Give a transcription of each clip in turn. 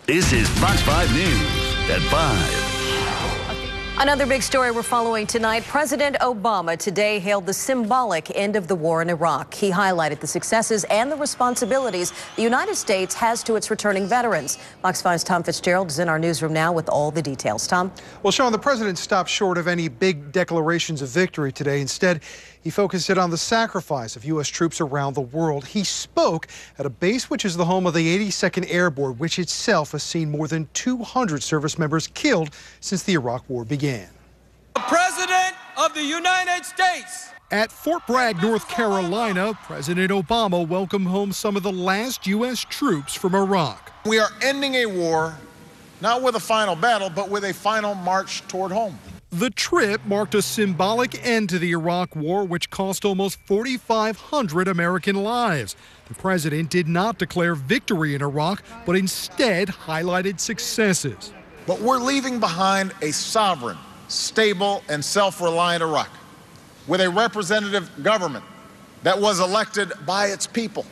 This is Fox 5 News at 5. Another big story we're following tonight. President Obama today hailed the symbolic end of the war in Iraq. He highlighted the successes and the responsibilities the United States has to its returning veterans. Fox 5's Tom Fitzgerald is in our newsroom now with all the details. Tom? Well, Sean, the president stopped short of any big declarations of victory today. Instead, he focused it on the sacrifice of U.S. troops around the world. He spoke at a base which is the home of the 82nd Airborne, which itself has seen more than 200 service members killed since the Iraq War began. The President of the United States. At Fort Bragg, North Carolina, President Obama welcomed home some of the last U.S. troops from Iraq. We are ending a war, not with a final battle, but with a final march toward home. The trip marked a symbolic end to the Iraq War, which cost almost 4,500 American lives. The president did not declare victory in Iraq, but instead highlighted successes. But we're leaving behind a sovereign, stable, and self-reliant Iraq with a representative government that was elected by its people.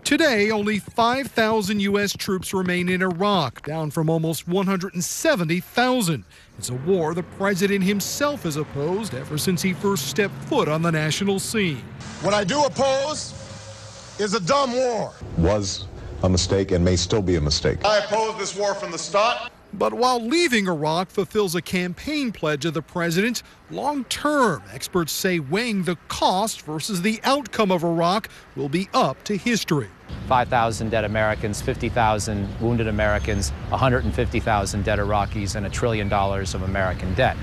Today, only 5,000 U.S. troops remain in Iraq, down from almost 170,000. It's a war the president himself has opposed ever since he first stepped foot on the national scene. What I do oppose is a dumb war. Was a mistake and may still be a mistake. I oppose this war from the start. But while leaving Iraq fulfills a campaign pledge of the president, long-term, experts say weighing the cost versus the outcome of Iraq will be up to history. 5,000 dead Americans, 50,000 wounded Americans, 150,000 dead Iraqis, and $1 trillion of American debt.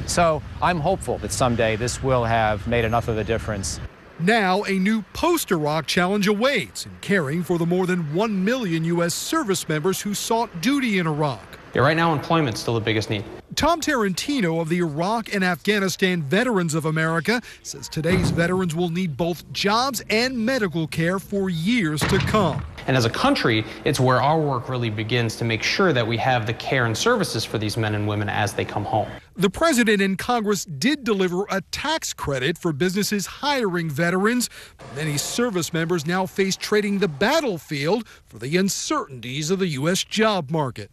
So I'm hopeful that someday this will have made enough of a difference. Now a new post-Iraq challenge awaits in caring for the more than 1 million U.S. service members who sought duty in Iraq. Yeah, right now employment's still the biggest need. Tom Tarantino of the Iraq and Afghanistan Veterans of America says today's veterans will need both jobs and medical care for years to come. And as a country, it's where our work really begins to make sure that we have the care and services for these men and women as they come home. The president and Congress did deliver a tax credit for businesses hiring veterans. Many service members now face trading the battlefield for the uncertainties of the U.S. job market.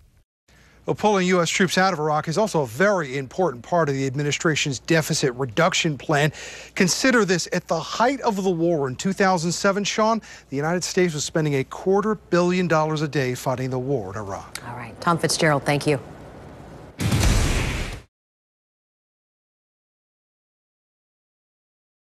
Well, pulling U.S. troops out of Iraq is also a very important part of the administration's deficit reduction plan. Consider this: at the height of the war in 2007, Sean, the United States was spending $250 million a day fighting the war in Iraq. All right. Tom Fitzgerald, thank you.